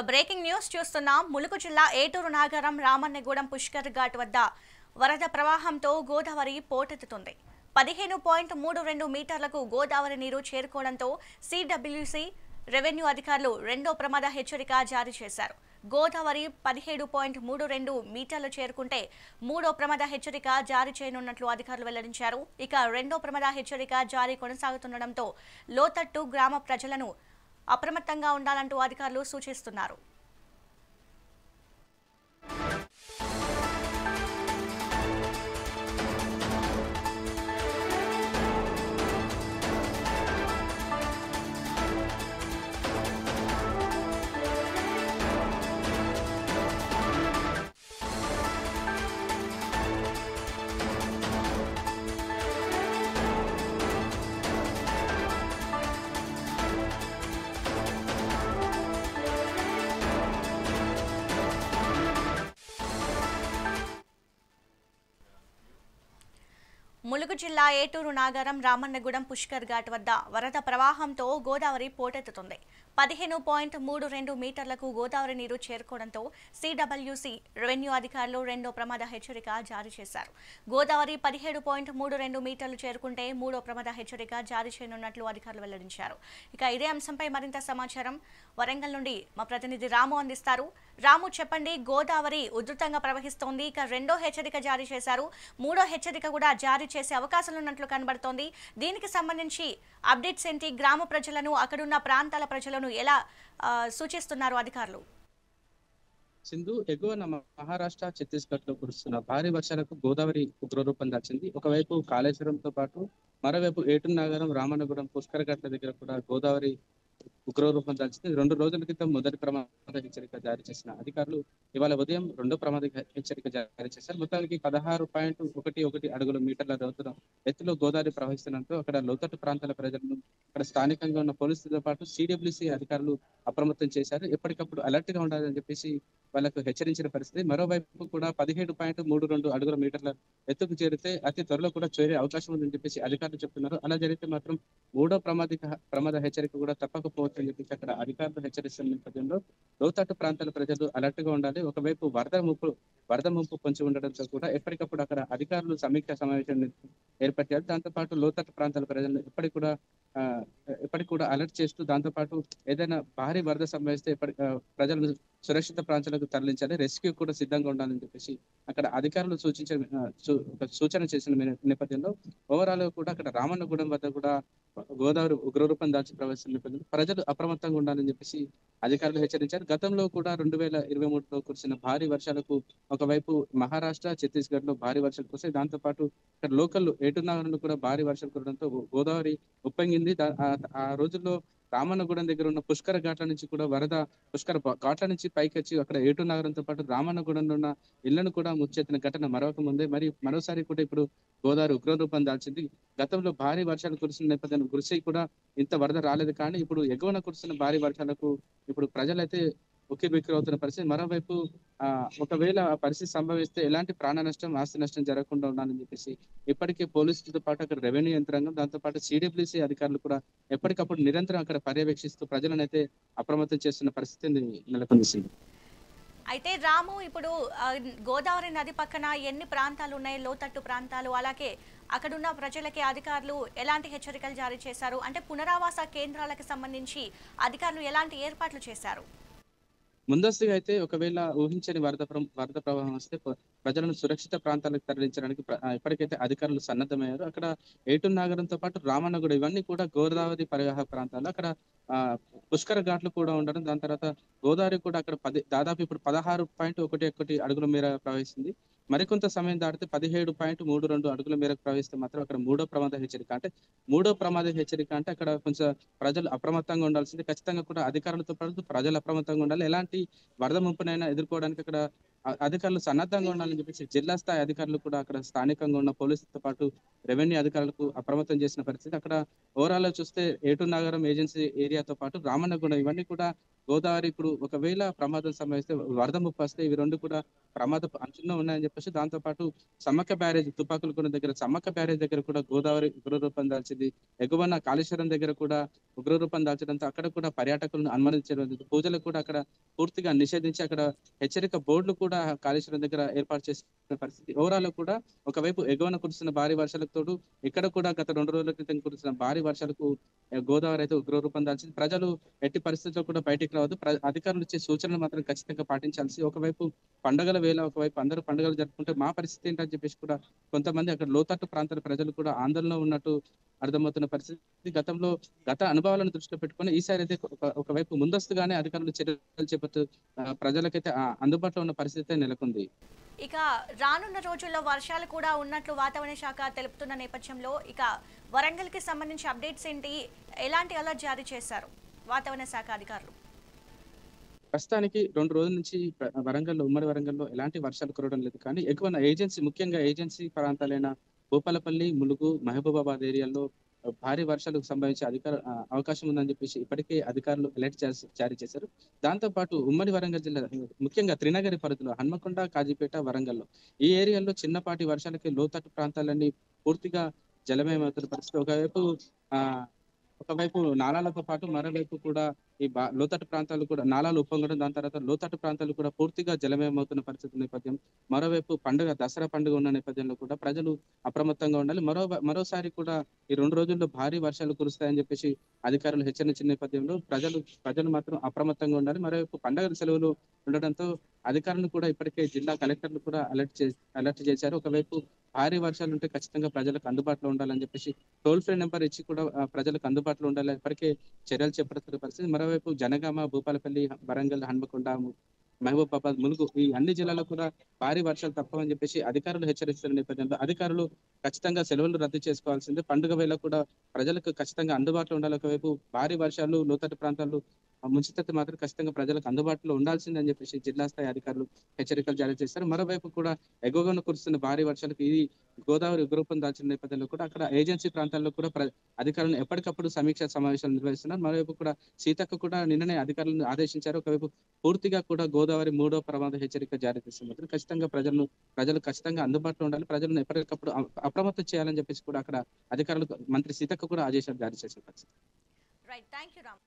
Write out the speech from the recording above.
Breaking news చూస్తున్నాం. ములుగు జిల్లా ఏటూరు నాగారం రామన్నగూడెం పుష్కర్ ఘాట్ వద్ద వరద ప్రవాహంతో గోదావరి పోటెత్తుతుంది. 15.32 మీటర్లకు గోదావరి నీరు చేరుకోవడంతో సిడబ్ల్యూసి రెవెన్యూ అధికారులు రెండో ప్రమాద హెచ్చరిక జారీ చేశారు. గోదావరి 17.32 మీటర్లు చేరుకుంటే మూడో ప్రమాద హెచ్చరిక జారీ చేయనున్నట్లు అధికారులు వెల్లడించారు. ఇక రెండో ప్రమాద హెచ్చరిక జారీ కొనసాగుతుండటంతో లోతట్టు గ్రామ ప్రజలను అప్రమత్తంగా ఉండాలంటూ అధికారులు సూచిస్తున్నారు. ములుగు జిల్లా ఏటూరు నాగారం రామన్నగూడెం పుష్కర్ ఘాట్ వద్ద వరద ప్రవాహంతో గోదావరి పోటెత్తుతుంది. 15.32 మీటర్లకు గోదావరి నీరు చేరుకోవడంతో సిడబ్ల్యూసి రెవెన్యూ అధికారులు రెండో ప్రమాద హెచ్చరిక జారీ చేశారు. గోదావరి 17.32 మీటర్లు చేరుకుంటే మూడో ప్రమాద హెచ్చరిక జారీ చేయనున్నట్లు అధికారులు వెల్లడించారు. ఇక ఇదే అంశంపై మరింత సమాచారం వరంగల్ నుండి మా ప్రతినిధి రాము అందిస్తారు. రాము, చెప్పండి, గోదావరి ఉధృతంగా ప్రవహిస్తోంది. ఇక రెండో హెచ్చరిక జారీ చేశారు, మూడో హెచ్చరిక కూడా జారీ చేసే అవకాశాలు ఉన్నట్లు కనబడుతోంది. దీనికి సంబంధించి అప్డేట్స్ ఏంటి? గ్రామ ప్రజలను, అక్కడున్న ప్రాంతాల ప్రజలను ఎలా సూచిస్తున్నారు అధికారులు? సింధు, ఎగువన మహారాష్ట్ర, ఛత్తీస్గఢ్ లో కురుస్తున్న భారీ వర్షాలకు గోదావరి ఉగ్రరూపం దాల్చింది. ఒకవైపు కాళేశ్వరంతో పాటు మరోవైపు ఏటూరు నాగారం, రామన్నగూడెం, పుష్కర్ ఘాట్ల దగ్గర కూడా గోదావరి ఉగ్రరూపం దాల్చింది. 2 రోజుల క్రితం మొదటి ప్రమాద హెచ్చరిక జారీ చేసిన అధికారులు ఇవాళ ఉదయం రెండో ప్రమాద హెచ్చరిక జారీ చేశారు. మొత్తానికి 16.11 అడుగుల మీటర్ల ఎత్తులో గోదావరి ప్రవహిస్తుండటంతో అక్కడ లోతట్టు ప్రాంతాల ప్రజలను, అక్కడ స్థానికంగా ఉన్న పోలీసులతో పాటు సిడబ్ల్యూసి అధికారులు అప్రమత్తం చేశారు. ఎప్పటికప్పుడు అలర్ట్ గా ఉండాలని చెప్పేసి వాళ్ళకు హెచ్చరించిన పరిస్థితి. మరోవైపు కూడా 17.32 అడుగుల మీటర్ల ఎత్తుకు చేరితే అతి త్వరలో కూడా చేరే అవకాశం ఉందని చెప్పేసి అధికారులు చెప్తున్నారు. అలా జరిగితే మాత్రం మూడో ప్రమాద హెచ్చరిక కూడా తప్పకపోవచ్చు అని చెప్పేసి అక్కడ అధికారులు హెచ్చరిస్తున్న నేపథ్యంలో లోతట్టు ప్రాంతాల ప్రజలు అలర్ట్ గా ఉండాలి. ఒకవైపు వరద ముంపు పొంచి ఉండడంతో కూడా ఎప్పటికప్పుడు అక్కడ అధికారులు సమీక్ష సమావేశాన్ని ఏర్పరిచారు. దాంతో పాటు లోతట్టు ప్రాంతాల ప్రజలను ఎప్పటికి కూడా అలర్ట్ చేస్తూ, దాంతో పాటు ఏదైనా భారీ వరద సంభవిస్తే ప్రజలను సురక్షిత ప్రాంతాలకు తరలించాలి, రెస్క్యూ కూడా సిద్ధంగా ఉండాలని చెప్పేసి అక్కడ అధికారులు సూచన చేసిన నేపథ్యంలో ఓవరాల్ కూడా అక్కడ రామన్నగూడెం వద్ద కూడా గోదావరి ఉగ్రరూపం దాల్చి ప్రవహిస్తున్న నేపథ్యంలో ప్రజలు అప్రమత్తంగా ఉండాలని చెప్పేసి అధికారులు హెచ్చరించారు. గతంలో కూడా 2023లో కురిసిన భారీ వర్షాలకు ఒకవైపు మహారాష్ట్ర, ఛత్తీస్గఢ్ లో భారీ వర్షాలు కురిసాయి. దాంతో పాటు ఇక్కడ లోకల్ ఏటూరు నాగారంలో కూడా భారీ వర్షాలు కురడంతో గోదావరి ఉప్పొంగింది. ఆ రోజుల్లో రామన్నగూడెం దగ్గర ఉన్న పుష్కర ఘాట్ల నుంచి కూడా పుష్కర ఘాట్ల నుంచి పైకి వచ్చి అక్కడ ఏటూరు నగరంతో పాటు రామన్నగూడెంలో ఉన్న ఇళ్లను కూడా ముచ్చెత్తిన ఘటన మరొక ముందే. మరోసారి కూడా ఇప్పుడు గోదావరి ఉగ్రరూపం దాల్చింది. గతంలో భారీ వర్షాలు కురిసిన నేపథ్యంలో కురిసి కూడా ఇంత వరద రాలేదు. కానీ ఇప్పుడు ఎగువన కురుస్తున్న భారీ వర్షాలకు ఇప్పుడు ప్రజలైతే ఉక్కిరిబిక్కిరి అవుతున్న పరిస్థితి. మరోవైపు ఒకవేళ ఆ పరిస్థితి సంభవిస్తే ఎలాంటి ప్రాణ నష్టం, ఆస్తి నష్టం జరగకుండా ఉండాలని చెప్పేసి ఇప్పటికే పోలీసులతో పాటు అక్కడ రెవెన్యూ యంత్రాంగం, దాంతో పాటు సిడబ్ల్యూసి అధికారులు కూడా ఎప్పటికప్పుడు నిరంతరం అక్కడ పర్యవేక్షిస్తూ ప్రజలను అయితే అప్రమత్తం చేస్తున్న పరిస్థితిని నెలకొంది. అయితే రాము, ఇప్పుడు గోదావరి నది పక్కన ఎన్ని ప్రాంతాలు ఉన్నాయి, లోతట్టు ప్రాంతాలు, అలాగే అక్కడున్న ప్రజలకి అధికారులు ఎలాంటి హెచ్చరికలు జారీ చేశారు? అంటే పునరావాస కేంద్రాలకు సంబంధించి అధికారులు ఎలాంటి ఏర్పాట్లు చేశారు? ముందస్తుగా అయితే ఒకవేళ ఊహించని వరద ప్రవాహం వస్తే ప్రజలను సురక్షిత ప్రాంతాలకు తరలించడానికి ఇప్పటికైతే అధికారులు సన్నద్ధమయ్యారు. అక్కడ ఏటూరు నాగరంతో పాటు రామన్నగూడెం ఇవన్నీ కూడా గోదావరి పరివాహక ప్రాంతాలు. అక్కడ పుష్కర ఘాట్లు కూడా ఉండడం, దాని తర్వాత గోదావరి కూడా అక్కడ దాదాపు ఇప్పుడు 16.11 అడుగుల మేర ప్రవహిస్తుంది. మరికొంత సమయం దాటితే 17.32 అడుగుల మేరకు ప్రవహిస్తే మాత్రం అక్కడ మూడో ప్రమాద హెచ్చరిక అంటే అక్కడ కొంచెం ప్రజలు అప్రమత్తంగా ఉండాల్సింది. ఖచ్చితంగా కూడా అధికారులతో పాటు ప్రజలు అప్రమత్తంగా ఉండాలి. ఎలాంటి వరద ముంపునైనా ఎదుర్కోవడానికి అక్కడ అధికారులు సన్నద్ధంగా ఉండాలని చెప్పేసి జిల్లా స్థాయి అధికారులు కూడా అక్కడ స్థానికంగా ఉన్న పోలీసులతో పాటు రెవెన్యూ అధికారులకు అప్రమత్తం చేసిన పరిస్థితి. అక్కడ ఓవరాల్ చూస్తే ఏటూరు నాగారం ఏజెన్సీ ఏరియాతో పాటు రామన్నగూడెం ఇవన్నీ కూడా గోదావరి ఇప్పుడు ఒకవేళ ప్రమాదం సంభవిస్తే, వరద ముప్పు వస్తే ఇవి రెండు కూడా ప్రమాద అంచుల్లో ఉన్నాయని చెప్పేసి, దాంతో పాటు సమ్మక్క బ్యారేజ్ తుపాకులు కొన్న దగ్గర సమ్మక్క బ్యారేజ్ దగ్గర కూడా గోదావరి ఉగ్రరూపం దాల్చింది. ఎగువన కాళేశ్వరం దగ్గర కూడా ఉగ్రరూపం దాల్చడంతో అక్కడ కూడా పర్యాటకులను అనుమతించడం లేదు. పూజలు కూడా అక్కడ పూర్తిగా నిషేధించి అక్కడ హెచ్చరిక బోర్డులు కూడా కాళేశ్వరం దగ్గర ఏర్పాటు చేసిన పరిస్థితి. ఓవరాల్ కూడా ఒకవైపు ఎగువన కురుస్తున్న భారీ వర్షాలకు తోడు ఇక్కడ కూడా గత 2 రోజుల క్రితం కురుస్తున్న భారీ వర్షాలకు గోదావరి అయితే ఉగ్రరూపం దాల్చింది. ప్రజలు ఎట్టి పరిస్థితుల్లో కూడా బయటికి రావద్దు. అధికారులు ఇచ్చే సూచనలు మాత్రం ఖచ్చితంగా పాటించాల్సి. ఒకవైపు పండుగల వేళ, ఒకవైపు అందరూ పండుగలు జరుపుకుంటే మా పరిస్థితి ఏంటని చెప్పేసి కూడా కొంతమంది అక్కడ లోతట్టు ప్రాంతాల ప్రజలు కూడా ఆందోళనలో ఉన్నట్టు అర్థమవుతున్న పరిస్థితి. గత అనుభవాలను దృష్టిలో పెట్టుకొని ఈసారి అయితే ఒకవైపు ముందస్తుగానే అధికారులు చర్యలు చేపడుతూ ప్రజలకైతే అందుబాటులో ఉన్న పరిస్థితి నెలకొంది. ఇక రానున్న రోజుల్లో వర్షాలు కూడా ఉన్నట్లు వాతావరణ శాఖ తెలుపుతున్న నేపథ్యంలో ఇక వరంగల్ కి సంబంధించి అప్డేట్స్ ఏంటి, ఎలాంటి అలర్ట్ జారీ చేశారు వాతావరణ శాఖ అధికారులు? ప్రస్తుతానికి 2 రోజుల నుంచి వరంగల్లో, ఉమ్మడి వరంగల్లో ఎలాంటి వర్షాలు కురవడం లేదు. కానీ ఎక్కువ ముఖ్యంగా ఏజెన్సీ ప్రాంతాలైన భూపాలపల్లి, ములుగు, మహబూబాబాద్ ఏరియాల్లో భారీ వర్షాలకు సంభవించే అవకాశం ఉందని చెప్పేసి ఇప్పటికే అధికారులు అలర్ట్ జారీ చేశారు. దాంతో పాటు ఉమ్మడి వరంగల్ జిల్లా ముఖ్యంగా త్రినగరి పరిధిలో హన్మకొండ, కాజీపేట, వరంగల్లో ఈ ఏరియాల్లో చిన్నపాటి వర్షాలకి లోతట్టు ప్రాంతాలన్నీ పూర్తిగా జలమయమవుతున్న పరిస్థితి. ఒకవైపు నాలాలతో పాటు మరోవైపు కూడా ఈ లోతట్టు ప్రాంతాలు కూడా నాలాలు ఉప్పొంగడం, దాని తర్వాత లోతట్టు ప్రాంతాలు కూడా పూర్తిగా జలమయమవుతున్న పరిస్థితి నేపథ్యం. మరోవైపు దసరా పండుగ ఉన్న నేపథ్యంలో కూడా ప్రజలు అప్రమత్తంగా ఉండాలి. మరోసారి కూడా ఈ 2 రోజుల్లో భారీ వర్షాలు కురుస్తాయని చెప్పేసి అధికారులు హెచ్చరించిన నేపథ్యంలో ప్రజలు మాత్రం అప్రమత్తంగా ఉండాలి. మరోవైపు పండుగల సెలవులు ఉండడంతో అధికారులు కూడా ఇప్పటికే జిల్లా కలెక్టర్లు కూడా అలర్ట్ చేశారు. ఒకవైపు భారీ వర్షాలు ఉంటే ఖచ్చితంగా ప్రజలకు అందుబాటులో ఉండాలని చెప్పేసి టోల్ ఫ్రీ నెంబర్ ఇచ్చి కూడా ప్రజలకు అందుబాటులో ఉండాలి. ఇప్పటికే చర్యలు చేపడుతున్న పరిస్థితి. మరోవైపు జనగామ, భూపాలపల్లి, వరంగల్, హన్మకొండ, మహబూబాబాద్, ములుగు ఈ అన్ని జిల్లాల్లో కూడా భారీ వర్షాలు తప్పవని చెప్పేసి అధికారులు హెచ్చరిస్తున్న నేపథ్యంలో అధికారులు ఖచ్చితంగా సెలవులు రద్దు చేసుకోవాల్సిందే. పండుగ వేళ కూడా ప్రజలకు ఖచ్చితంగా అందుబాటులో ఉండాలి. ఒకవైపు భారీ వర్షాలు లోతట్టు ప్రాంతాల్లో ముంచుతత్తి మాత్రం ఖచ్చితంగా ప్రజలకు అందుబాటులో ఉండాల్సిందని చెప్పేసి జిల్లా స్థాయి అధికారులు హెచ్చరికలు జారీ చేశారు. మరోవైపు కూడా ఎగువన కురుస్తున్న భారీ వర్షాలకు ఇది గోదావరి ఉగ్రరూపం దాల్చిన నేపథ్యంలో కూడా అక్కడ ఏజెన్సీ ప్రాంతాల్లో కూడా అధికారులను ఎప్పటికప్పుడు సమీక్ష సమావేశాలు నిర్వహిస్తున్నారు. మరోవైపు కూడా సీతక్క కూడా నిన్ననే అధికారులను ఆదేశించారు. ఒకవైపు పూర్తిగా కూడా గోదావరి 3వ ప్రమాద హెచ్చరిక జారీ చేస్తున్నారు. ఖచ్చితంగా ప్రజలు ఖచ్చితంగా అందుబాటులో ఉండాలి. ప్రజలను ఎప్పటికప్పుడు అప్రమత్తం చేయాలని చెప్పేసి కూడా అక్కడ అధికారులు మంత్రి సీతక్క కూడా ఆదేశాలు జారీ చేసిన పరిస్థితి. Right, thank you Ram.